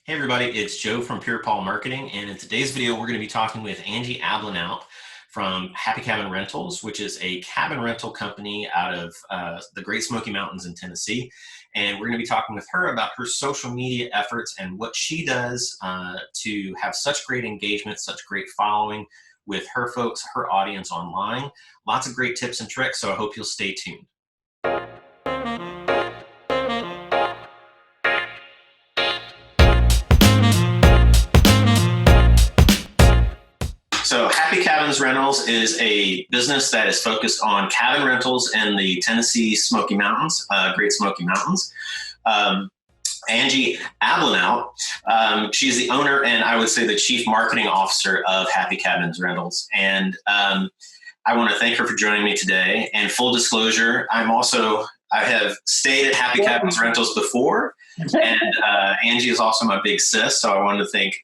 Hey everybody, it's Joe from Pyrpaw Marketing, and in today's video we're going to be talking with Angie from Hapey Cabin Rentals, which is a cabin rental company out of the Great Smokey Mountains in Tennessee. And we're going to be talking with her about her social media efforts and what she does to have such great engagement, such great following with her folks, her audience online. Lots of great tips and tricks, so I hope you'll stay tuned. So Hapey Cabin Rentals is a business that is focused on cabin rentals in the Tennessee Smoky Mountains, Great Smoky Mountains. Angie she's the owner and I would say the chief marketing officer of Hapey Cabin Rentals. And I want to thank her for joining me today. And full disclosure, I have stayed at Hapey Cabin Rentals before. And Angie is also my big sis, so I wanted to thank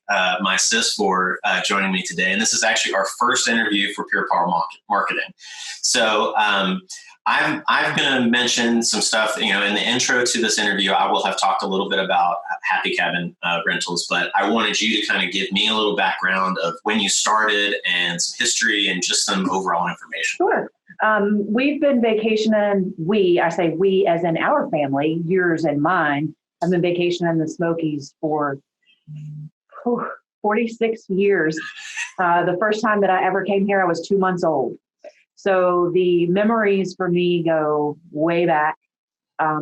my sis for joining me today. And this is actually our first interview for Pyrpaw Marketing. So I'm going to mention some stuff, in the intro to this interview. I will have talked a little bit about Hapey Cabin Rentals, but I wanted you to kind of give me a little background of when you started and some history and just some overall information. Sure. We've been vacationing, I say we as in our family, yours and mine. I've been vacationing in the Smokies for 46 years. The first time that I ever came here, I was 2 months old. So the memories for me go way back.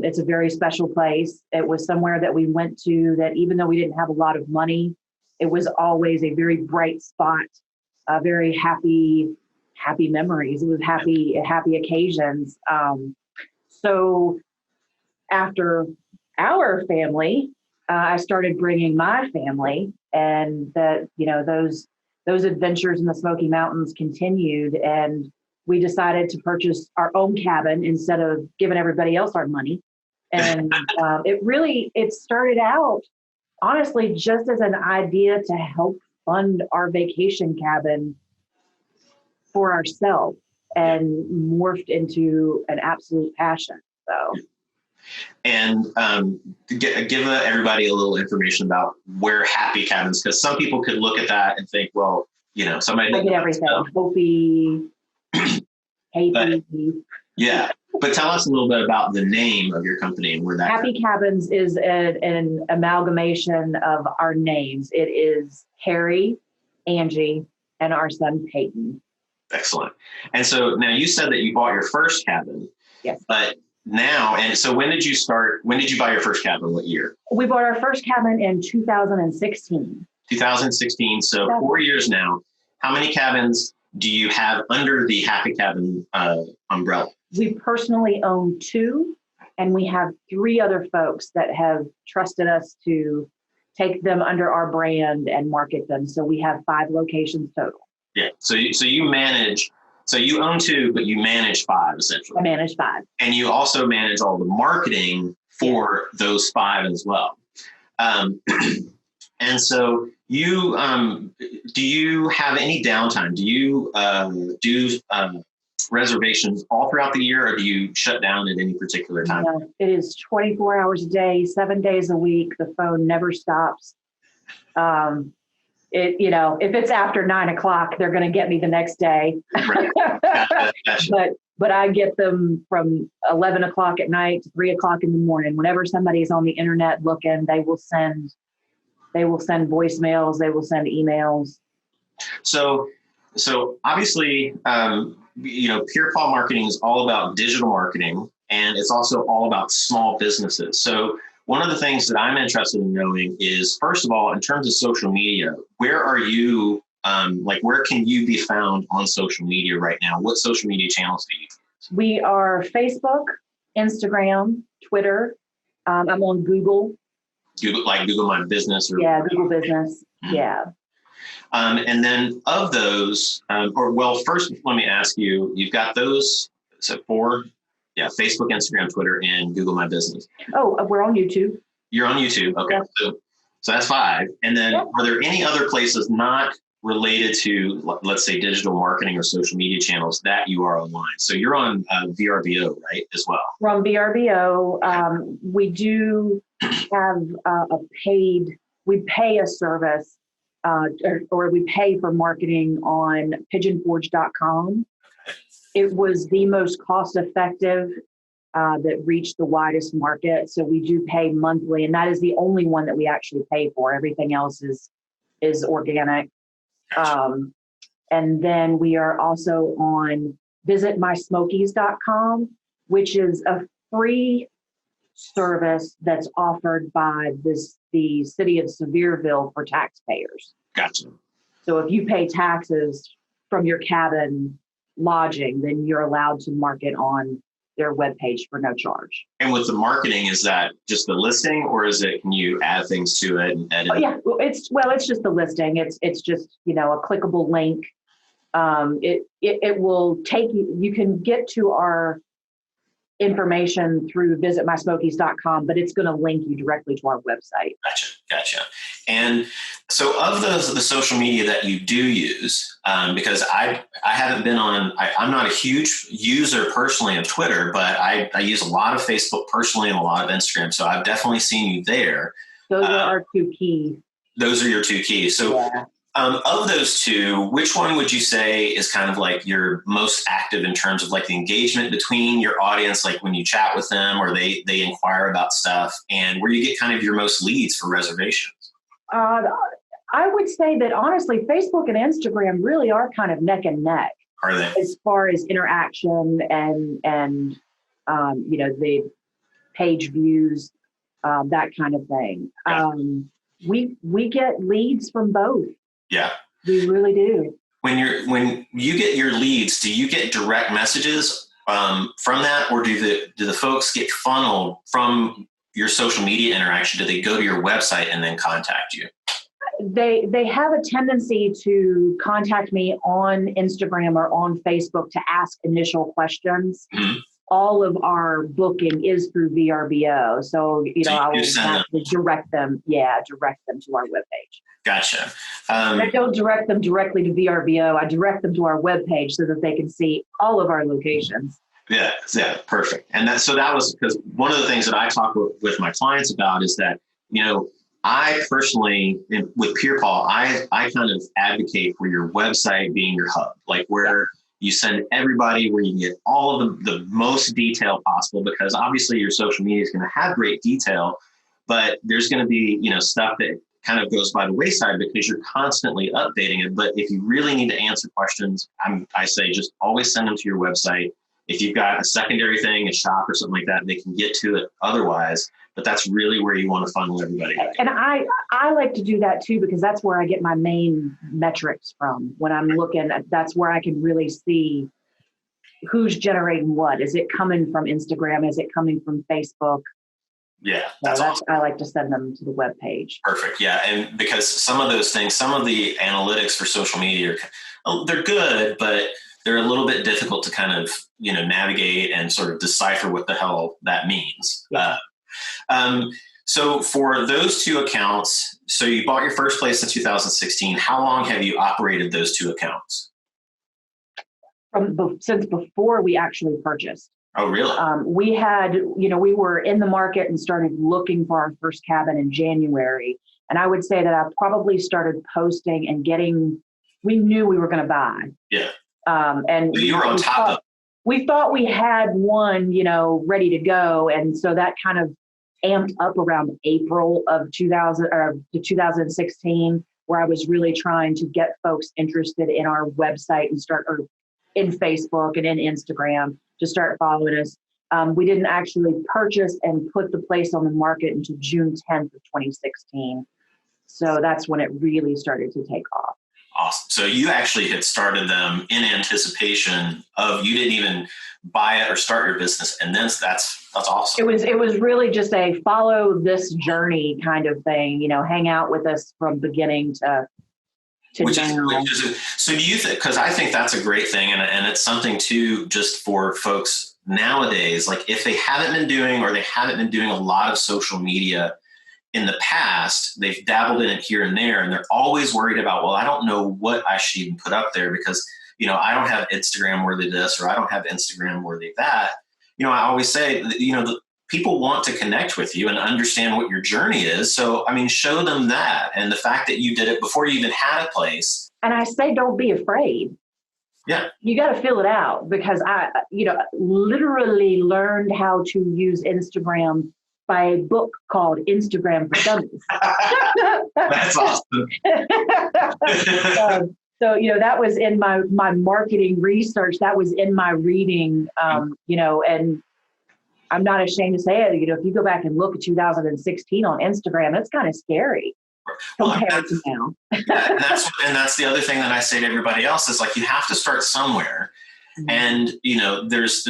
It's a very special place. It was somewhere that we went to that even though we didn't have a lot of money, it was always a very bright spot, very happy memories. It was happy occasions. So after our family, I started bringing my family, and those adventures in the Smoky Mountains continued, and we decided to purchase our own cabin instead of giving everybody else our money. And it started out honestly just as an idea to help fund our vacation cabin for ourselves, and morphed into an absolute passion. So. And give everybody a little information about where Hapey Cabins, because some people could look at that and think, well, somebody I get everything. Hopey, Hapey. Yeah, but tell us a little bit about the name of your company and where that. Hapey Cabins is an amalgamation of our names. It is Harry, Angie, and our son Peyton. Excellent. And so now you said that you bought your first cabin. Yes. But now, and so when did you buy your first cabin? What year? We bought our first cabin in 2016. 2016. So 4 years now. How many cabins do you have under the Hapey Cabin umbrella? We personally own 2, and we have 3 other folks that have trusted us to take them under our brand and market them. So we have 5 locations total. Yeah. So you manage. So you own 2, but you manage 5 essentially. I manage 5. And you also manage all the marketing for those 5 as well. And so you, do you have any downtime? Do you do reservations all throughout the year, or do you shut down at any particular time? No, it is 24 hours a day, 7 days a week. The phone never stops. If it's after 9 o'clock, they're going to get me the next day. Right. Gotcha. But I get them from 11 o'clock at night to 3 o'clock in the morning. Whenever somebody's on the internet looking, they will send voicemails, they will send emails. So obviously, Pyrpaw Marketing is all about digital marketing, and it's also all about small businesses. So one of the things that I'm interested in knowing is, first of all, in terms of social media, where are you, where can you be found on social media right now? What social media channels do you use? We are Facebook, Instagram, Twitter. I'm on Google. Google My Business? Yeah, Google Business. Mm-hmm. Yeah. And then of those, first, let me ask you, you've got those, so 4? Yeah, Facebook, Instagram, Twitter, and Google My Business. Oh, we're on YouTube. You're on YouTube. Okay. Yeah. So that's 5. And then Are there any other places not related to, let's say, digital marketing or social media channels that you are online? So you're on VRBO, right, as well? We're on VRBO. We do have a paid we pay a service or we pay for marketing on pigeonforge.com. It was the most cost effective that reached the widest market. So we do pay monthly, and that is the only one that we actually pay for. Everything else is organic. And then we are also on visitmysmokies.com, which is a free service that's offered by the city of Sevierville for taxpayers. Gotcha. So if you pay taxes from your cabin lodging, then you're allowed to market on their webpage for no charge. And with the marketing, is that just the listing, or is it, can you add things to it and edit? Yeah, it's just the listing. It's just, a clickable link. It will take you can get to our information through visitmysmokies.com, but it's going to link you directly to our website. Gotcha. And so of the social media that you do use, because I haven't been on, I'm not a huge user personally of Twitter, but I use a lot of Facebook personally and a lot of Instagram. So I've definitely seen you there. Those are our two keys. Those are your two keys. So yeah. Of those two, which one would you say is kind of like your most active in terms of like the engagement between your audience, like when you chat with them or they inquire about stuff, and where you get kind of your most leads for reservations? I would say that honestly, Facebook and Instagram really are kind of neck and neck. Are they? As far as interaction and the page views, that kind of thing. Yeah. We get leads from both. Yeah. We really do. When you get your leads, do you get direct messages from that, or do the folks get funneled from your social media interaction? Do they go to your website and then contact you? They have a tendency to contact me on Instagram or on Facebook to ask initial questions. Mm-hmm. All of our booking is through VRBO. So, I will have to direct them to our webpage. Gotcha. I don't direct them directly to VRBO. I direct them to our webpage so that they can see all of our locations. Yeah, perfect. And that was because one of the things that I talk with my clients about is that, I personally, with Pyrpaw, I kind of advocate for your website being your hub, like where you send everybody, where you can get all of the most detail possible, because obviously your social media is going to have great detail, but there's going to be, stuff that kind of goes by the wayside because you're constantly updating it. But if you really need to answer questions, I say just always send them to your website. If you've got a secondary thing, a shop or something like that, they can get to it otherwise. But that's really where you want to funnel everybody. And I like to do that too, because that's where I get my main metrics from. When I'm looking at, that's where I can really see who's generating what. Is it coming from Instagram? Is it coming from Facebook? Yeah, that's awesome. I like to send them to the webpage. Perfect. Yeah. And because some of those things, some of the analytics for social media, they're good, but they're a little bit difficult to kind of, navigate and sort of decipher what the hell that means. Yeah. So for those two accounts, so you bought your first place in 2016. How long have you operated those two accounts? Since before we actually purchased. Oh, really? We had, we were in the market and started looking for our first cabin in January. And I would say that I probably started posting and we knew we were going to buy. Yeah. And so you were on top of. We thought we had one, ready to go. And so that kind of amped up around April of 2016, where I was really trying to get folks interested in our website and or in Facebook and in Instagram to start following us. We didn't actually purchase and put the place on the market until June 10th of 2016. So that's when it really started to take off. Awesome. So you actually had started them in anticipation of, you didn't even buy it or start your business. And then that's awesome. It was really just a follow this journey kind of thing, hang out with us from beginning to now. So do you think, because I think that's a great thing. And it's something too, just for folks nowadays, like if they haven't been doing a lot of social media in the past, they've dabbled in it here and there, and they're always worried about, well, I don't know what I should even put up there because, I don't have Instagram worthy this, or I don't have Instagram worthy that. I always say, people want to connect with you and understand what your journey is. So, I mean, show them that. And the fact that you did it before you even had a place. And I say, don't be afraid. Yeah. You got to fill it out, because I, literally learned how to use Instagram by a book called Instagram for Dummies. That's awesome. So, that was in my marketing research. That was in my reading, and I'm not ashamed to say it. If you go back and look at 2016 on Instagram, it's kind of scary compared to now. That's the other thing that I say to everybody else is, like, you have to start somewhere. Mm-hmm. And, there's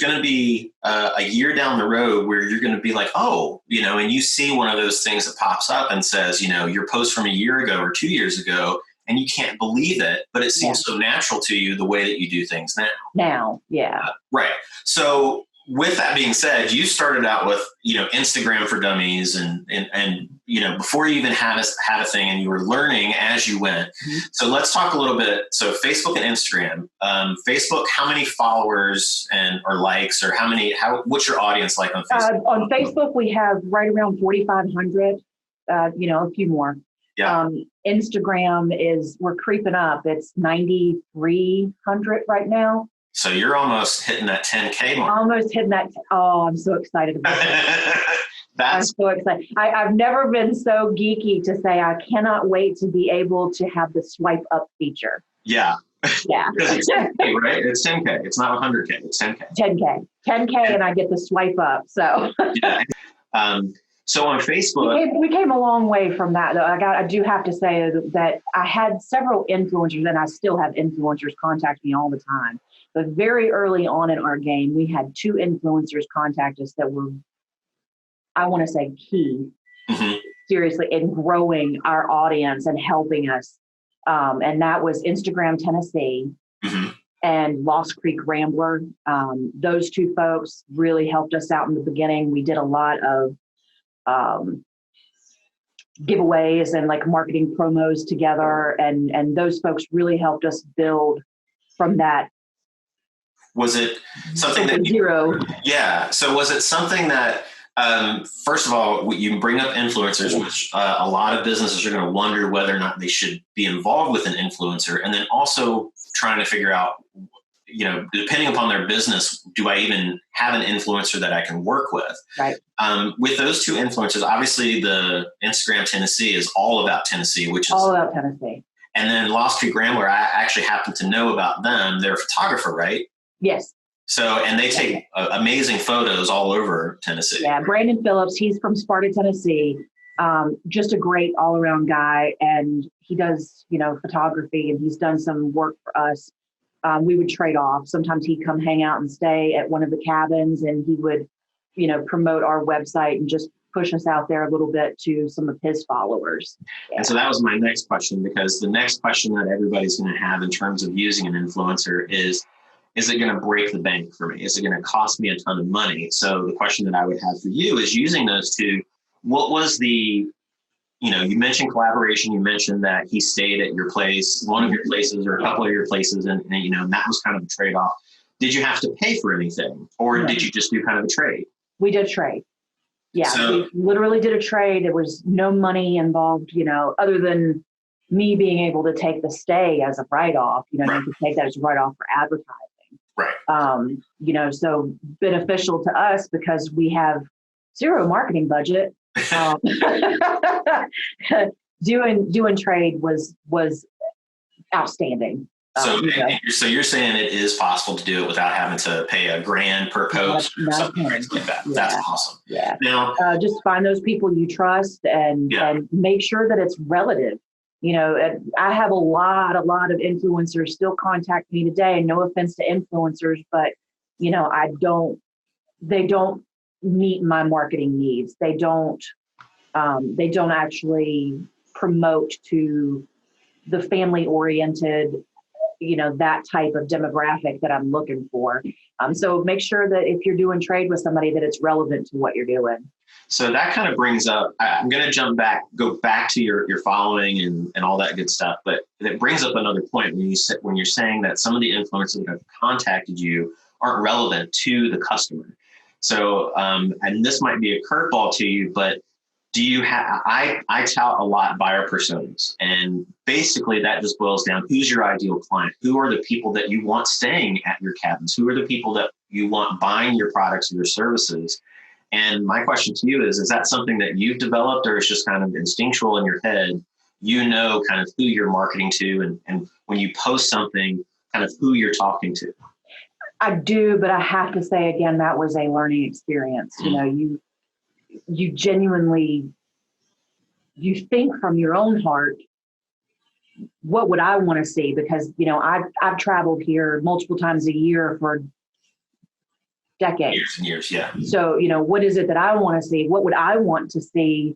going to be a year down the road where you're going to be like, oh, and you see one of those things that pops up and says, your post from a year ago or 2 years ago, and you can't believe it, but it seems so natural to you the way that you do things now. Now, yeah. Right. So with that being said, you started out with, Instagram for Dummies and before you even had a thing, and you were learning as you went. Mm-hmm. So let's talk a little bit. So Facebook and Instagram, Facebook, how many followers or likes, or what's your audience like on Facebook? On Facebook, we have right around 4,500, a few more. Yeah. Instagram we're creeping up. It's 9,300 right now. So you're almost hitting that 10K mark. Almost hitting that. Oh, I'm so excited about that. I'm so excited. I've never been so geeky to say I cannot wait to be able to have the swipe up feature. Yeah. Yeah. Because it's 10K, right? It's 10K. It's not 100K. It's 10K. 10K, and I get the swipe up. So. Yeah. So on Facebook, we came a long way from that, though. I do have to say that I had several influencers, and I still have influencers contact me all the time. But very early on in our game, we had 2 influencers contact us that were, I want to say, key, mm-hmm. seriously, in growing our audience and helping us. And that was Instagram Tennessee, mm-hmm. and Lost Creek Rambler. Those 2 folks really helped us out in the beginning. We did a lot of giveaways and like marketing promos together, and those folks really helped us build from that. Was it something that zero? Yeah. So was it something that, first of all, you bring up influencers, which a lot of businesses are going to wonder whether or not they should be involved with an influencer, and then also trying to figure out, depending upon their business, do I even have an influencer that I can work with? Right. With those 2 influencers, obviously the Instagram Tennessee is all about Tennessee, which is all about Tennessee. And then Lost Creek Rambler, I actually happen to know about them. They're a photographer, right? Yes. So, and they take amazing photos all over Tennessee. Yeah. Brandon Phillips, he's from Sparta, Tennessee. Just a great all around guy. And he does, photography, and he's done some work for us. We would trade off. Sometimes he'd come hang out and stay at one of the cabins, and he would, promote our website and just push us out there a little bit to some of his followers. Yeah. And so that was my next question, because the next question that everybody's going to have in terms of using an influencer is it going to break the bank for me? Is it going to cost me a ton of money? So the question that I would have for you is, using those 2, what was the, you mentioned collaboration. You mentioned that he stayed at your place, one of your places or a couple of your places, and that was kind of a trade-off. Did you have to pay for anything, or did you just do kind of a trade? We did trade. Yeah, so, we literally did a trade. There was no money involved, other than me being able to take the stay as a write-off. Right. You could take that as a write-off for advertising. Right. So beneficial to us because we have zero marketing budget. Doing trade was outstanding. So you're saying it is possible to do it without having to pay $1,000 per post or something crazy like that. Yeah. That's awesome. Yeah. Now, just find those people you trust and make sure that it's relative. I have a lot of influencers still contact me today, and no offense to influencers, but they don't meet my marketing needs. They don't actually promote to the family oriented, that type of demographic that I'm looking for. So make sure that if you're doing trade with somebody, that it's relevant to what you're doing. So that kind of brings up, I'm going to go back to your following and all that good stuff, but it brings up another point when you're saying that some of the influencers that have contacted you aren't relevant to the customer. So, and this might be a curveball to you, but do you have, I tout a lot buyer personas, and basically that just boils down, who's your ideal client? Who are the people that you want staying at your cabins? Who are the people that you want buying your products or your services? And my question to you is that something that you've developed, or is just kind of instinctual in your head? You know, kind of who you're marketing to, and when you post something, kind of who you're talking to. I do, but I have to say again, that was a learning experience. You know, you genuinely, you think from your own heart, what would I want to see? Because, you know, I've traveled here multiple times a year for decades. Years and years, yeah. So, you know, what is it that I want to see? What would I want to see?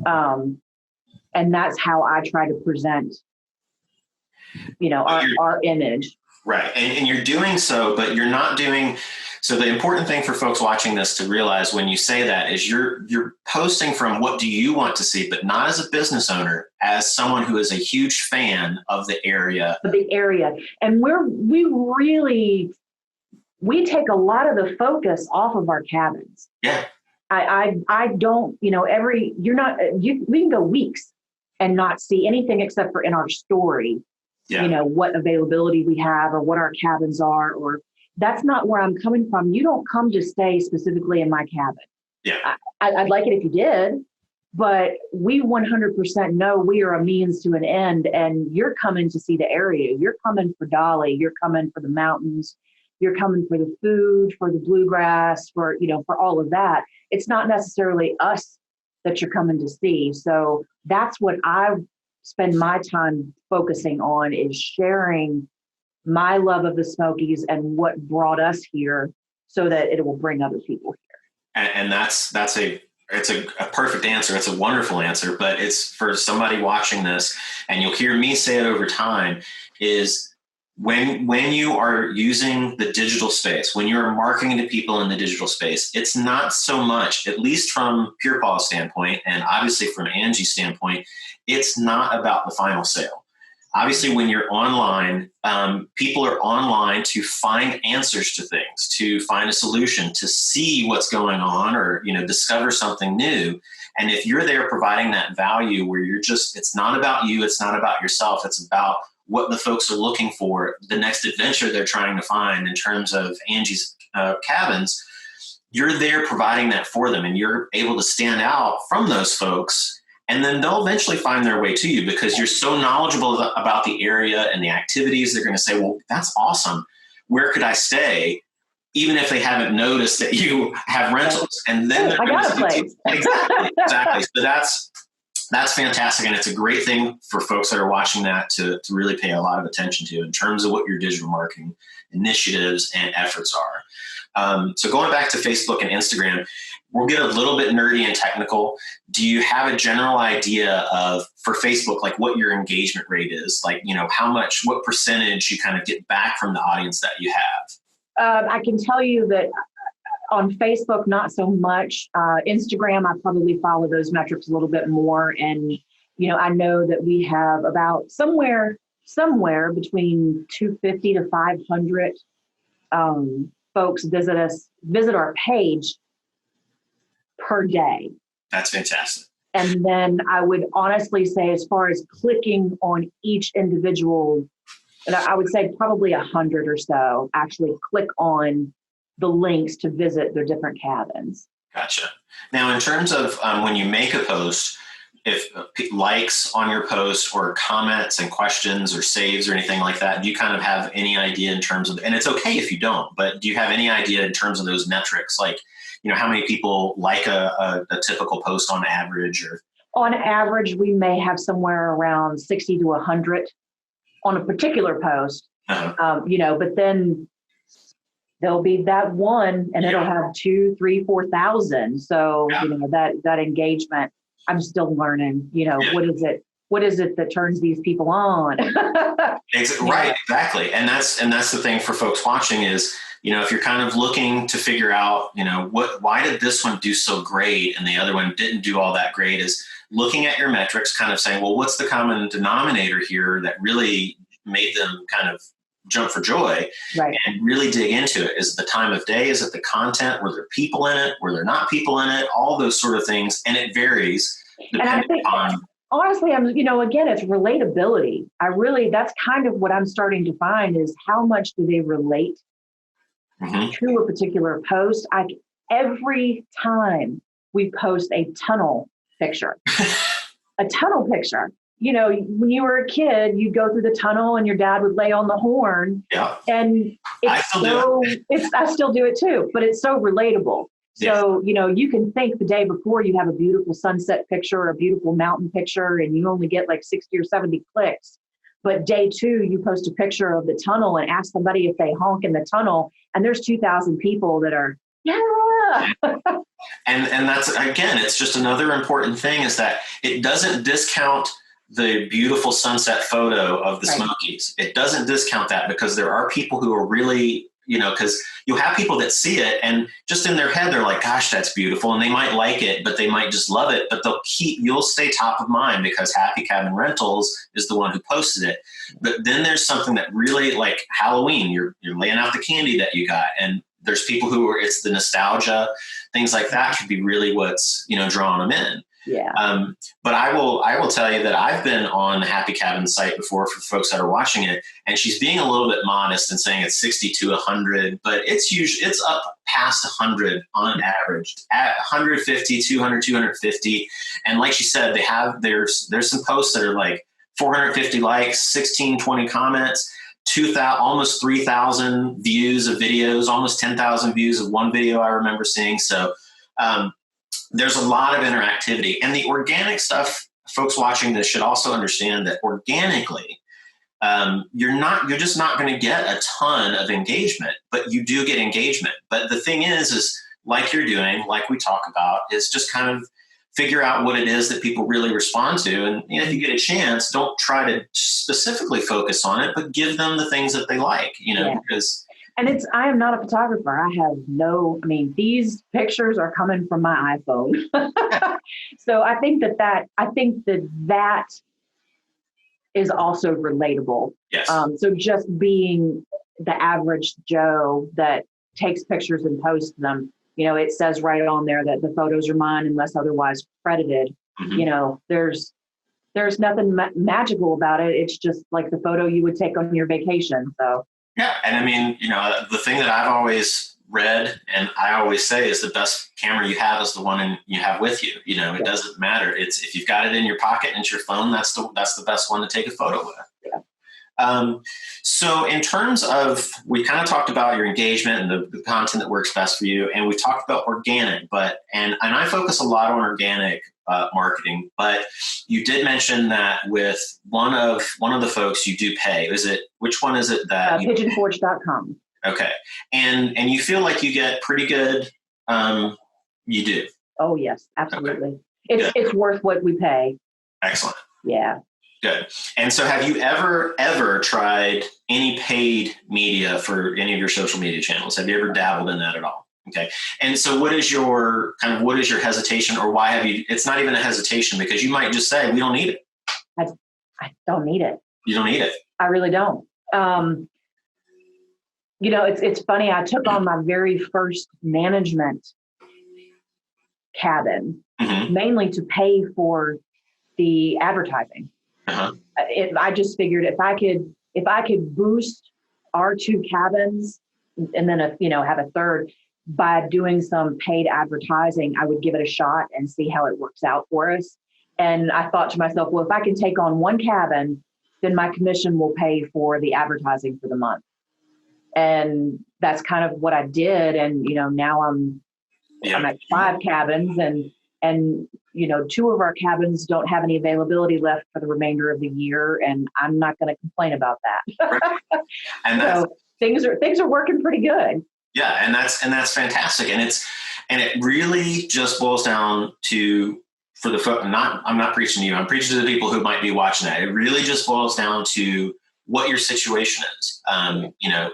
And that's how I try to present, you know, our image. Right. And you're doing so, but you're not doing. So the important thing for folks watching this to realize when you say that is you're posting from what do you want to see, but not as a business owner, as someone who is a huge fan of the area. And we take a lot of the focus off of our cabins. Yeah. I don't, you know, we can go weeks and not see anything except for in our story, you know, what availability we have or what our cabins are, or that's not where I'm coming from. You don't come to stay specifically in my cabin. Yeah. I'd like it if you did, but we 100% know we are a means to an end, and you're coming to see the area. You're coming for Dolly. You're coming for the mountains. You're coming for the food, for the bluegrass, for, you know, for all of that. It's not necessarily us that you're coming to see. So that's what I spend my time focusing on, is sharing my love of the Smokies and what brought us here, so that it will bring other people here. And it's a perfect answer. It's a wonderful answer, but it's for somebody watching this, and you'll hear me say it over time, is when you are using the digital space, when you're marketing to people in the digital space, it's not so much, at least from Pyrpaw's standpoint, and obviously from Angie's standpoint, it's not about the final sale. Obviously, when you're online, people are online to find answers to things, to find a solution, to see what's going on, or, you know, discover something new. And if you're there providing that value where it's not about you, it's not about yourself, it's about what the folks are looking for, the next adventure they're trying to find in terms of Angie's cabins, you're there providing that for them, and you're able to stand out from those folks. And then they'll eventually find their way to you because you're so knowledgeable about the area and the activities. They're going to say, well, that's awesome. Where could I stay? Even if they haven't noticed that you have rentals. And then they're going to say, exactly. So that's fantastic. And it's a great thing for folks that are watching that to really pay a lot of attention to in terms of what your digital marketing initiatives and efforts are. So going back to Facebook and Instagram, we'll get a little bit nerdy and technical. Do you have a general idea of, for Facebook, like what your engagement rate is? Like, you know, what percentage you kind of get back from the audience that you have? I can tell you that on Facebook, not so much. Instagram, I probably follow those metrics a little bit more. And, you know, I know that we have about somewhere between 250 to 500 folks visit our page per day. That's fantastic. And then I would honestly say, as far as clicking on each individual, and I would say probably 100 or so actually click on the links to visit their different cabins. Gotcha. Now, in terms of when you make a post, if likes on your post or comments and questions or saves or anything like that, do you kind of have any idea in terms of, and it's okay if you don't, but do you have any idea in terms of those metrics? Like, you know, how many people like a typical post on average? Or on average, we may have somewhere around 60 to 100 on a particular post, you know, but then there'll be that one and it'll have 2, 3, 4,000. So, you know, that engagement, I'm still learning, you know, what is it that turns these people on? Right, exactly. And that's the thing for folks watching is, you know, if you're kind of looking to figure out, you know, why did this one do so great and the other one didn't do all that great, is looking at your metrics, kind of saying, well, what's the common denominator here that really made them kind of jump for joy and really dig into it. Is it the time of day? Is it the content? Were there people in it? Were there not people in it? All those sort of things. And it varies depending on. Honestly, again, it's relatability. That's kind of what I'm starting to find is how much do they relate to a particular post. Every time we post a tunnel picture, when you were a kid, you'd go through the tunnel and your dad would lay on the horn. Yeah. And I still do it too, but it's so relatable. So, you can think the day before you have a beautiful sunset picture or a beautiful mountain picture and you only get like 60 or 70 clicks. But day 2, you post a picture of the tunnel and ask somebody if they honk in the tunnel. And there's 2,000 people that are, yeah. And that's, again, it's just another important thing is that it doesn't discount the beautiful sunset photo of the Smokies. It doesn't discount that because there are people who are really, because you'll have people that see it and just in their head, they're like, gosh, that's beautiful. And they might like it, but they might just love it, but you'll stay top of mind because Hapey Cabin Rentals is the one who posted it. But then there's something that really like Halloween, you're laying out the candy that you got. And there's people it's the nostalgia, things like that could be really what's, drawing them in. Yeah. But I will tell you that I've been on the Hapey Cabin site before for folks that are watching it, and she's being a little bit modest and saying it's 60 to 100, but it's up past 100 on average, at 150, 200, 250. And like she said, there's some posts that are like 450 likes, 16, 20 comments, 2,000, almost 3,000 views of videos, almost 10,000 views of one video I remember seeing. So, there's a lot of interactivity, and the organic stuff, folks watching this should also understand that organically, you're just not going to get a ton of engagement, but you do get engagement. But the thing is like you're doing, like we talk about, is just kind of figure out what it is that people really respond to. And if you get a chance, don't try to specifically focus on it, but give them the things that they like, because. And I am not a photographer. I have these pictures are coming from my iPhone. So I think that is also relatable. Yes. So just being the average Joe that takes pictures and posts them, it says right on there that the photos are mine unless otherwise credited. Mm-hmm. There's nothing magical about it. It's just like the photo you would take on your vacation. So. Yeah. And the thing that I've always read and I always say is the best camera you have is the one you have with you. It doesn't matter. It's if you've got it in your pocket and it's your phone, that's the best one to take a photo with. Yeah. So in terms of, we kind of talked about your engagement and the content that works best for you. And we've talked about organic, and I focus a lot on organic marketing, but you did mention that with one of the folks you do pay. Which one is it that pigeonforge.com. Okay. And you feel like you get pretty good, you do. Oh yes, absolutely. Okay. It's worth what we pay. Excellent. Yeah. Good. And so have you ever tried any paid media for any of your social media channels? Have you ever dabbled in that at all? Okay. And so what is your hesitation, or why have you, it's not even a hesitation because you might just say, we don't need it. I don't need it. You don't need it. I really don't. It's funny. I took on my very first management cabin, mainly to pay for the advertising. Uh-huh. I just figured if I could boost our 2 cabins and then have a third by doing some paid advertising, I would give it a shot and see how it works out for us. And I thought to myself, well, if I can take on 1 cabin, then my commission will pay for the advertising for the month. And that's kind of what I did. And, now I'm at 5 cabins and 2 of our cabins don't have any availability left for the remainder of the year. And I'm not going to complain about that. Right. And so things are working pretty good. Yeah. And that's fantastic. And it really just boils down to, for the folk, I'm not preaching to you. I'm preaching to the people who might be watching that. It really just boils down to what your situation is.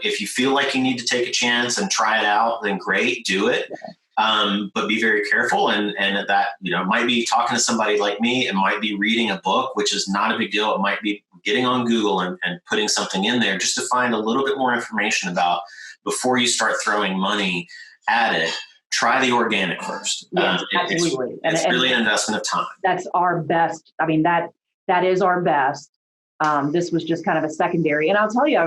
If you feel like you need to take a chance and try it out, then great, do it. But be very careful. And that, it might be talking to somebody like me. It might be reading a book, which is not a big deal. It might be getting on Google and putting something in there just to find a little bit more information about before you start throwing money at it. Try the organic first. Yes, absolutely. It's really an investment of time. That's our best. I mean, that is our best. This was just kind of a secondary. And I'll tell you,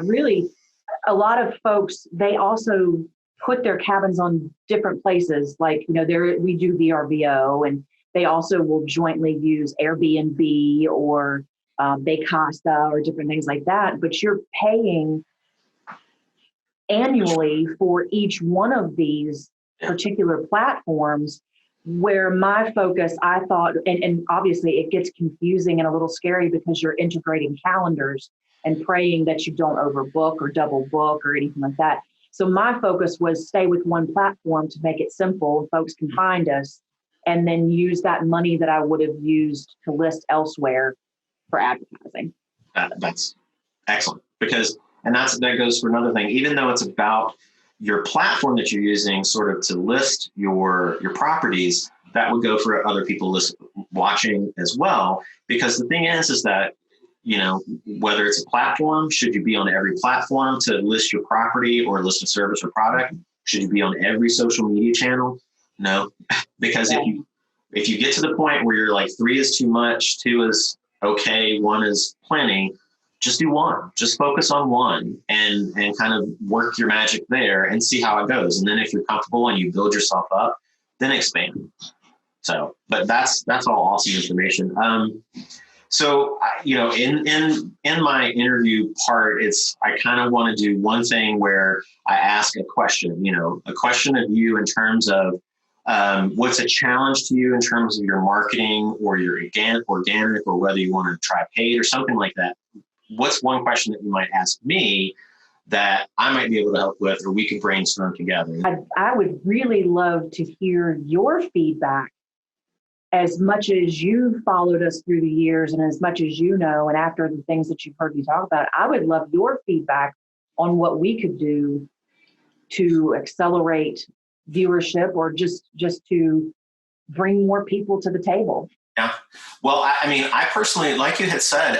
a lot of folks, they also put their cabins on different places. Like, we do VRBO, and they also will jointly use Airbnb or Vacasa or different things like that. But you're paying annually for each one of these particular platforms, where my focus, I thought, and obviously it gets confusing and a little scary because you're integrating calendars and praying that you don't overbook or double book or anything like that. So my focus was stay with one platform to make it simple. Folks can find us, and then use that money that I would have used to list elsewhere for advertising. That's excellent, because, and that goes for another thing, even though it's about your platform that you're using sort of to list your properties, that would go for other people watching as well. Because the thing is that, whether it's a platform, should you be on every platform to list your property or list a service or product? Should you be on every social media channel? No, because if you get to the point where you're like 3 is too much, 2 is okay, 1 is plenty, just do one. Just focus on one and kind of work your magic there and see how it goes. And then if you're comfortable and you build yourself up, then expand. So, but that's all awesome information. So, in my interview part, I kind of want to do one thing where I ask a question, a question of you in terms of what's a challenge to you in terms of your marketing or your organic, or whether you want to try paid or something like that. What's one question that you might ask me that I might be able to help with, or we could brainstorm together? I would really love to hear your feedback. As much as you followed us through the years, and as much as and after the things that you've heard me talk about, I would love your feedback on what we could do to accelerate viewership, or just to bring more people to the table. Yeah. Well, I personally, like you had said,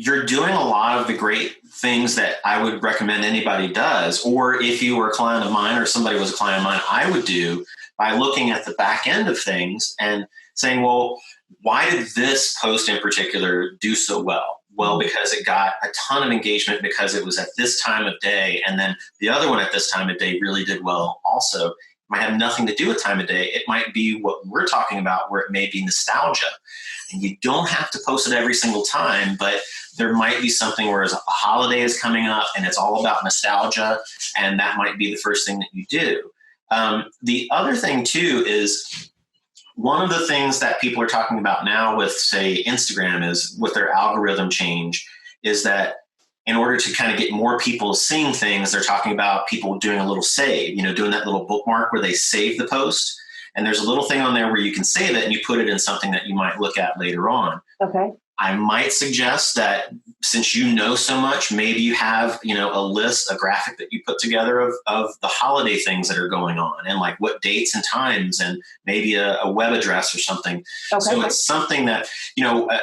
you're doing a lot of the great things that I would recommend anybody does, or if you were a client of mine or somebody was a client of mine, I would do, by looking at the back end of things and saying, well, why did this post in particular do so well? Well, because it got a ton of engagement because it was at this time of day. And then the other one at this time of day really did well also. It might have nothing to do with time of day. It might be what we're talking about, where it may be nostalgia. And you don't have to post it every single time, but there might be something where a holiday is coming up and it's all about nostalgia, and that might be the first thing that you do. The other thing too is, one of the things that people are talking about now with, say, Instagram, is with their algorithm change, is that in order to kind of get more people seeing things, they're talking about people doing a little save, doing that little bookmark where they save the post. And there's a little thing on there where you can save it and you put it in something that you might look at later on. Okay. I might suggest that, since you know so much, maybe you have, a list, a graphic that you put together of the holiday things that are going on, and like what dates and times, and maybe a web address or something. Okay. So it's something that,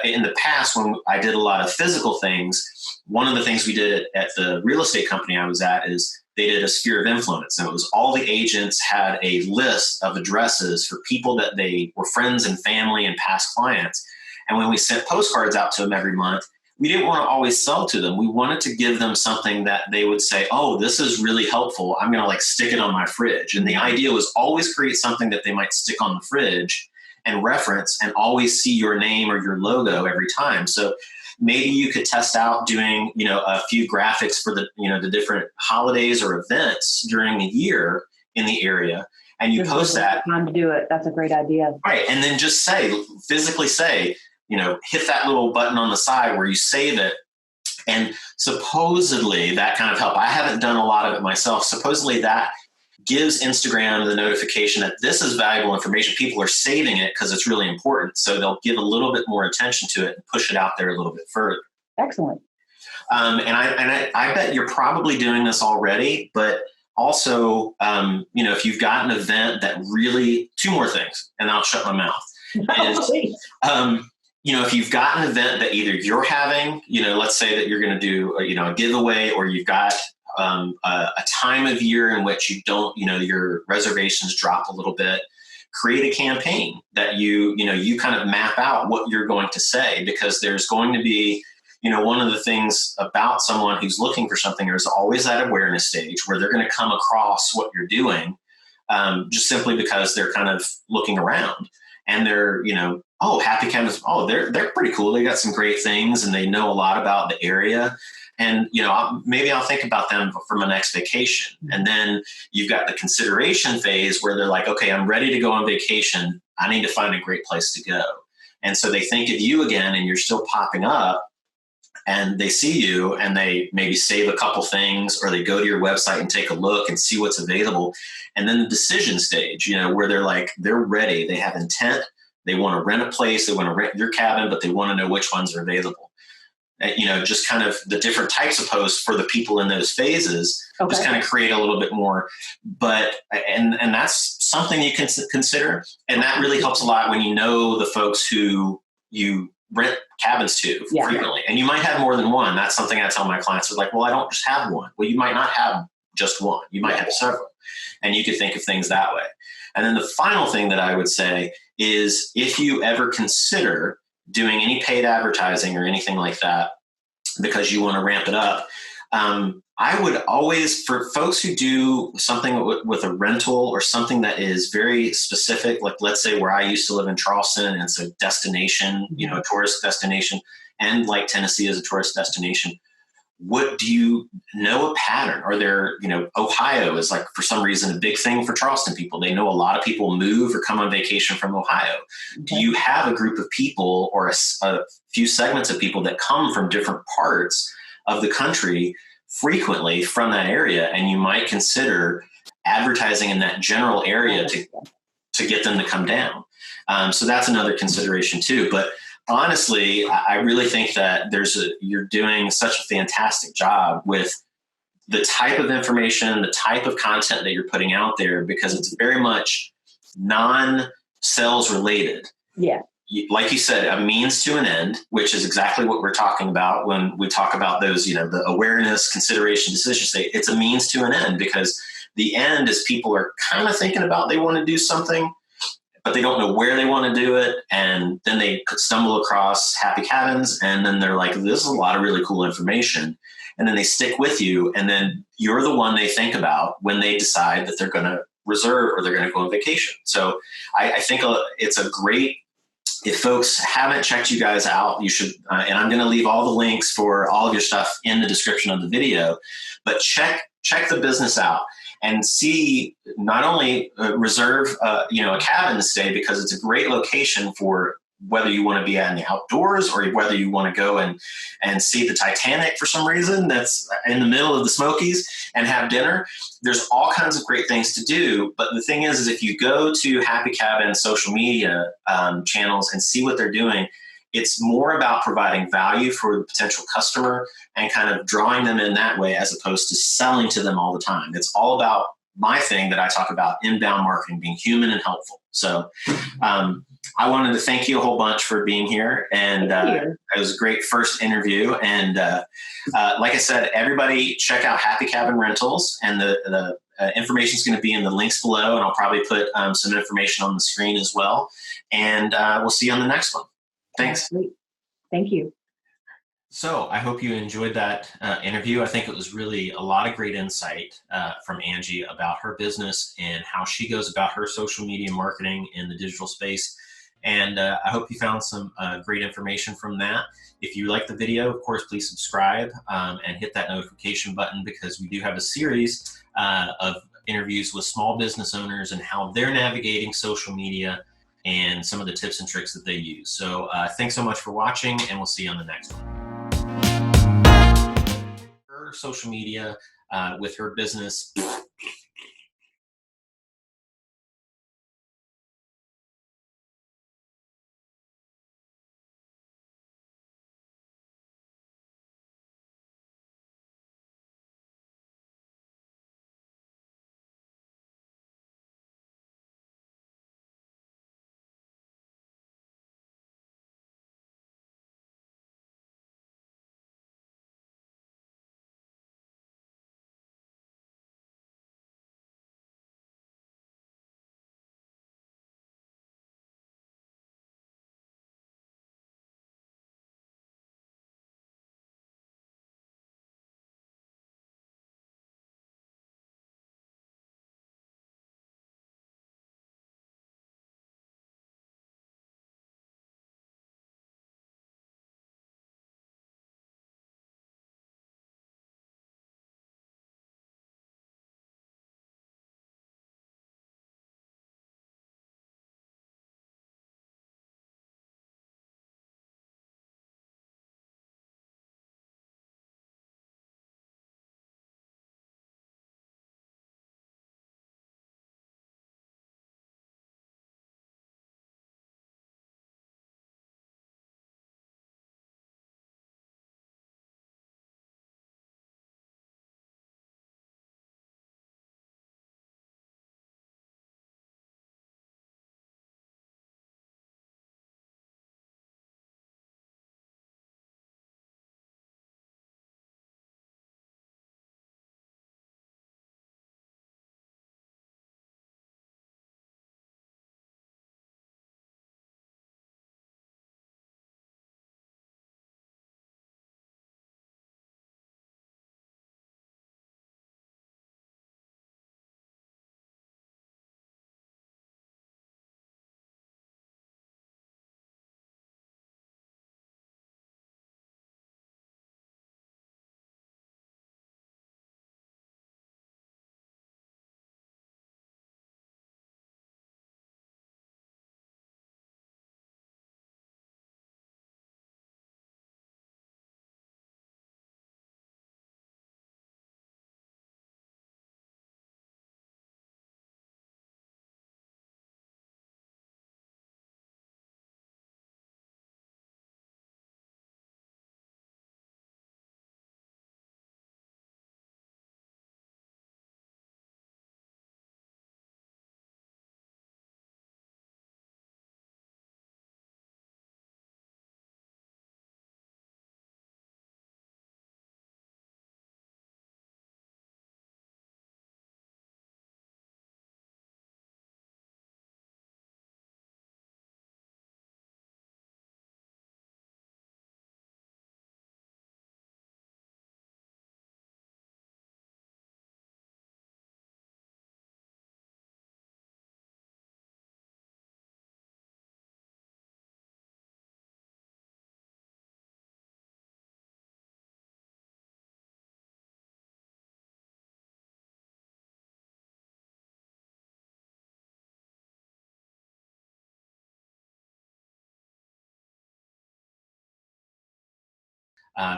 in the past, when I did a lot of physical things, one of the things we did at the real estate company I was at is they did a sphere of influence. And it was all the agents had a list of addresses for people that they were friends and family and past clients. And when we sent postcards out to them every month, we didn't want to always sell to them. We wanted to give them something that they would say, oh, this is really helpful. I'm going to stick it on my fridge. And the idea was always create something that they might stick on the fridge and reference, and always see your name or your logo every time. So maybe you could test out doing, a few graphics for the different holidays or events during the year in the area. And you post that. Time to do it. That's a great idea. Right. And then just physically say, hit that little button on the side where you save it. And supposedly that kind of help. I haven't done a lot of it myself. Supposedly that gives Instagram the notification that this is valuable information. People are saving it because it's really important. So they'll give a little bit more attention to it and push it out there a little bit further. Excellent. And I bet you're probably doing this already, but also, if you've got an event that really, 2 more things, and I'll shut my mouth, is, if you've got an event that either you're having, let's say that you're going to do, a giveaway, or you've got a time of year in which you don't, your reservations drop a little bit, create a campaign that you kind of map out what you're going to say, because there's going to be, one of the things about someone who's looking for something, there's always that awareness stage where they're going to come across what you're doing, just simply because they're kind of looking around and they're, oh, Hapey Cabins, oh, they're pretty cool. They got some great things and they know a lot about the area. And, maybe I'll think about them for my next vacation. And then you've got the consideration phase where they're like, okay, I'm ready to go on vacation. I need to find a great place to go. And so they think of you again, and you're still popping up, and they see you and they maybe save a couple things, or they go to your website and take a look and see what's available. And then the decision stage, where they're like, they're ready. They have intent. They want to rent a place. They want to rent your cabin, but they want to know which ones are available. Just kind of the different types of posts for the people in those phases, just kind of create a little bit more. But, and that's something you can consider. And that really helps a lot when you know the folks who you rent cabins to frequently. And you might have more than one. That's something I tell my clients, is like, well, I don't just have one. Well, you might not have just one. You might have several. And you could think of things that way. And then the final thing that I would say is, if you ever consider doing any paid advertising or anything like that, because you want to ramp it up, I would always, for folks who do something with a rental or something that is very specific, like let's say where I used to live in Charleston, and it's a destination, a tourist destination, and like Tennessee is a tourist destination. What do you know a pattern? Or there, Ohio is like, for some reason, a big thing for Charleston people. They know a lot of people move or come on vacation from Ohio. Do you have a group of people, or a few segments of people that come from different parts of the country frequently from that area? And you might consider advertising in that general area to get them to come down. So that's another consideration too. But honestly, I really think that you're doing such a fantastic job with the type of information, the type of content that you're putting out there, because it's very much non-sales related. Yeah. Like you said, a means to an end, which is exactly what we're talking about when we talk about those, the awareness, consideration, decision state. It's a means to an end, because the end is people are kind of thinking about, they want to do something, but they don't know where they want to do it. And then they could stumble across Hapey Cabins, and then they're like, this is a lot of really cool information. And then they stick with you, and then you're the one they think about when they decide that they're going to reserve or they're going to go on vacation. So I think it's a great, if folks haven't checked you guys out, you should, and I'm going to leave all the links for all of your stuff in the description of the video, but check the business out. And see, not only reserve, a cabin to stay, because it's a great location for whether you want to be out in the outdoors, or whether you want to go and see the Titanic for some reason that's in the middle of the Smokies and have dinner. There's all kinds of great things to do. But the thing is if you go to Hapey Cabin social media channels and see what they're doing, it's more about providing value for the potential customer and kind of drawing them in that way, as opposed to selling to them all the time. It's all about my thing that I talk about, inbound marketing, being human and helpful. So I wanted to thank you a whole bunch for being here. And it was a great first interview. And like I said, everybody check out Hapey Cabin Rentals, and the information is going to be in the links below. And I'll probably put some information on the screen as well. And we'll see you on the next one. Thanks. Thank you. So I hope you enjoyed that interview. I think it was really a lot of great insight from Angie about her business and how she goes about her social media marketing in the digital space. And I hope you found some great information from that. If you like the video, of course, please subscribe and hit that notification button, because we do have a series of interviews with small business owners and how they're navigating social media and some of the tips and tricks that they use. So thanks so much for watching, and we'll see you on the next one. Her social media with her business.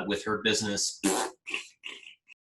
with her business